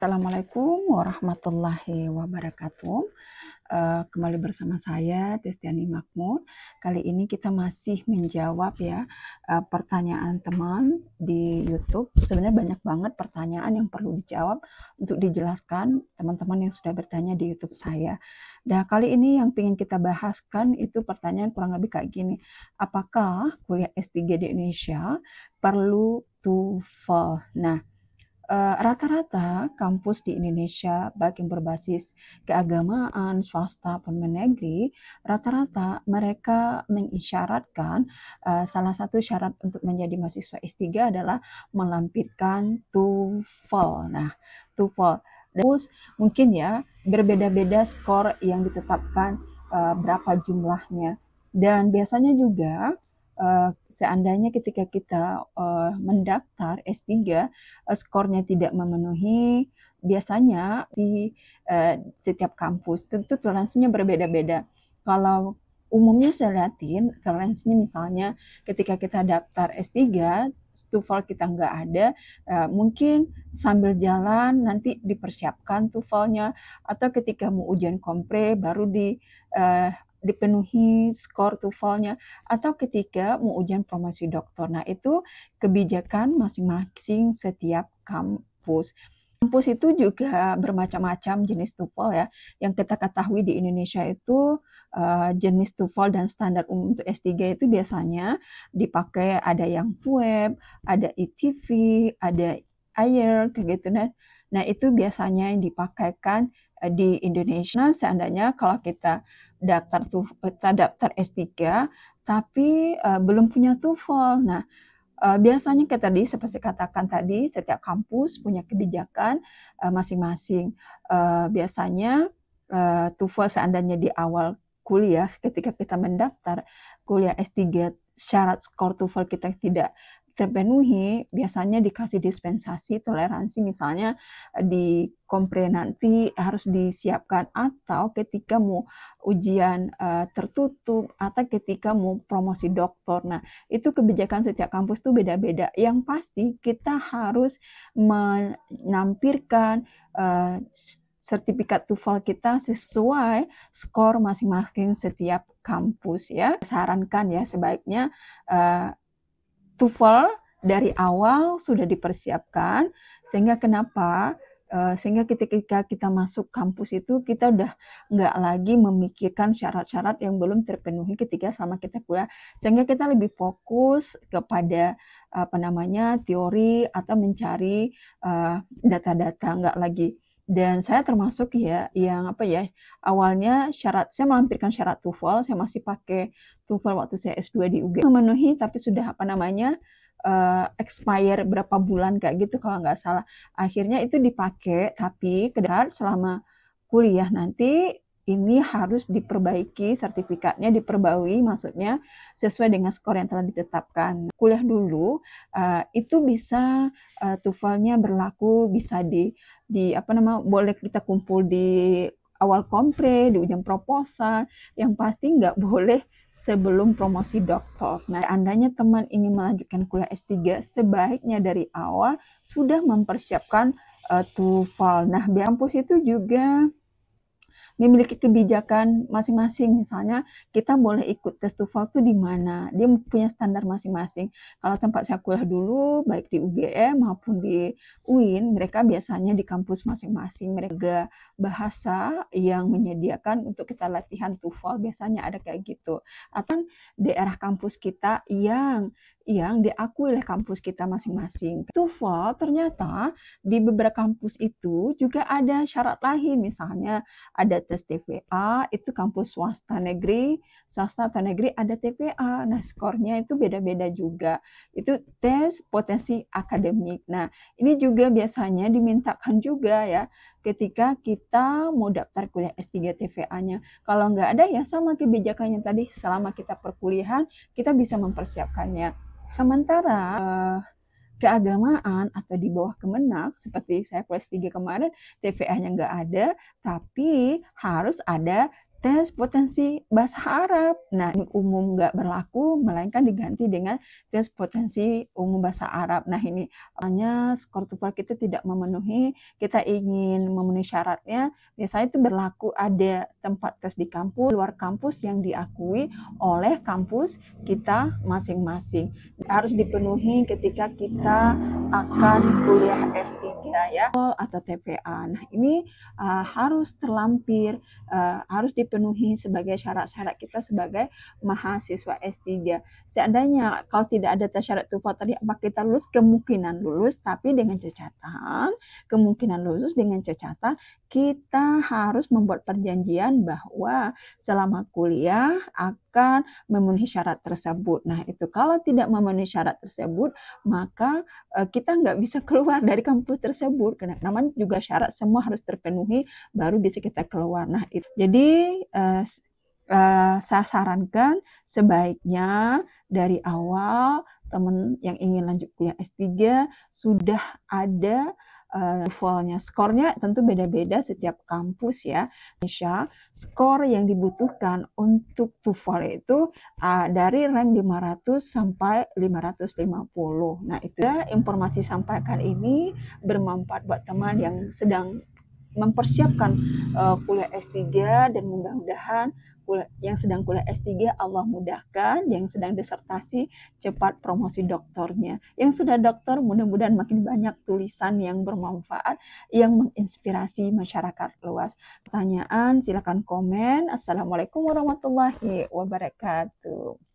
Assalamualaikum warahmatullahi wabarakatuh. Kembali bersama saya Destiani Makmur. Kali ini kita masih menjawab ya pertanyaan teman di YouTube. Sebenarnya banyak banget pertanyaan yang perlu dijawab untuk dijelaskan teman-teman yang sudah bertanya di YouTube saya. Nah, kali ini yang ingin kita bahaskan itu pertanyaan kurang lebih kayak gini. Apakah kuliah S3 di Indonesia perlu TOEFL? Nah, rata-rata kampus di Indonesia, baik yang berbasis keagamaan, swasta pun negeri, rata-rata mereka mengisyaratkan salah satu syarat untuk menjadi mahasiswa S3 adalah melampirkan TOEFL. Nah, TOEFL. Terus mungkin ya berbeda-beda skor yang ditetapkan berapa jumlahnya. Dan biasanya juga seandainya ketika kita mendaftar S3 skornya tidak memenuhi, biasanya di setiap kampus tentu toleransinya berbeda-beda. Kalau umumnya saya lihatin toleransinya misalnya ketika kita daftar S3 TOEFL kita nggak ada, mungkin sambil jalan nanti dipersiapkan TOEFL-nya, atau ketika mau ujian kompre baru dipenuhi skor TOEFL-nya, atau ketika mau ujian promosi doktor. Nah, itu kebijakan masing-masing setiap kampus. Kampus itu juga bermacam-macam jenis TOEFL ya. Yang kita ketahui di Indonesia itu jenis TOEFL dan standar umum untuk S3 itu biasanya dipakai ada yang web, ada ETV, ada IELTS kayak gitu. Nah, itu biasanya yang dipakaikan di Indonesia. Seandainya kalau kita daftar S3 tapi belum punya TOEFL. Nah, biasanya kayak tadi seperti katakan tadi setiap kampus punya kebijakan masing-masing. Biasanya TOEFL seandainya di awal kuliah ketika kita mendaftar kuliah S3 syarat skor TOEFL kita tidak terpenuhi, biasanya dikasih dispensasi toleransi, misalnya di kompre nanti harus disiapkan, atau ketika mau ujian tertutup, atau ketika mau promosi doktor. Nah, itu kebijakan setiap kampus tuh beda-beda. Yang pasti kita harus menampilkan sertifikat TOEFL kita sesuai skor masing-masing setiap kampus ya. Sarankan ya sebaiknya TOEFL dari awal sudah dipersiapkan, sehingga kenapa? Sehingga ketika kita masuk kampus itu kita udah nggak lagi memikirkan syarat-syarat yang belum terpenuhi ketika sama kita kuliah, sehingga kita lebih fokus kepada teori atau mencari data-data, nggak lagi. Dan saya termasuk ya yang awalnya saya melampirkan syarat TOEFL, saya masih pakai TOEFL waktu saya S2 di UGM, memenuhi tapi sudah expire berapa bulan kayak gitu kalau nggak salah. Akhirnya itu dipakai, tapi kemudian selama kuliah nanti ini harus diperbaiki, sertifikatnya diperbarui, maksudnya sesuai dengan skor yang telah ditetapkan. Kuliah dulu itu bisa TOEFL-nya berlaku, bisa boleh kita kumpul di awal kompre, di ujian proposal, yang pasti nggak boleh sebelum promosi doktor. Nah, andainya teman ingin melanjutkan kuliah S3, sebaiknya dari awal sudah mempersiapkan TOEFL. Nah, kampus itu juga memiliki kebijakan masing-masing. Misalnya kita boleh ikut tes TOEFL itu di mana, dia punya standar masing-masing. Kalau tempat saya kuliah dulu, baik di UGM maupun di UIN, mereka biasanya di kampus masing-masing. Mereka bahasa yang menyediakan untuk kita latihan TOEFL, biasanya ada kayak gitu. Atau daerah kampus kita yang diakui oleh kampus kita masing-masing. TOEFL ternyata di beberapa kampus itu juga ada syarat lain, misalnya ada tes TVA, itu kampus swasta atau negeri ada TVA. Nah, skornya itu beda-beda juga. Itu tes potensi akademik. Nah, ini juga biasanya dimintakan juga ya ketika kita mau daftar kuliah S3 TVA-nya. Kalau nggak ada ya sama kebijakannya tadi, selama kita perkuliahan kita bisa mempersiapkannya. Sementara keagamaan atau di bawah Kemenak, seperti saya kuliah S3 kemarin, TVA-nya nggak ada, tapi harus ada tes potensi bahasa Arab. Nah, umum nggak berlaku, melainkan diganti dengan tes potensi umum bahasa Arab. Nah, ini hanya skor TOEFL kita tidak memenuhi, kita ingin memenuhi syaratnya, biasanya itu berlaku ada tempat tes di kampus, luar kampus yang diakui oleh kampus kita masing-masing. Harus dipenuhi ketika kita akan kuliah S3 ya, atau TPA. Nah, ini harus terlampir, harus dipenuhi sebagai syarat-syarat kita sebagai mahasiswa S3. Seandainya kalau tidak ada syarat TOEFL tadi, apa kita lulus? Kemungkinan lulus, tapi dengan catatan kita harus membuat perjanjian bahwa selama kuliah akan memenuhi syarat tersebut. Nah, itu kalau tidak memenuhi syarat tersebut, maka kita nggak bisa keluar dari kampus tersebut. Karena namanya juga syarat semua harus terpenuhi baru bisa kita keluar. Nah, itu. Jadi saya sarankan sebaiknya dari awal teman yang ingin lanjut kuliah S3 sudah ada TOEFL-nya. Skornya tentu beda-beda setiap kampus ya. Indonesia, skor yang dibutuhkan untuk TOEFL itu dari rank 500 sampai 550. Nah, itu informasi sampaikan ini bermanfaat buat teman yang sedang mempersiapkan kuliah S3 dan mudah-mudahan yang sedang kuliah S3 Allah mudahkan, yang sedang disertasi cepat promosi doktornya. Yang sudah doktor mudah-mudahan makin banyak tulisan yang bermanfaat yang menginspirasi masyarakat luas. Pertanyaan silakan komen. Assalamualaikum warahmatullahi wabarakatuh.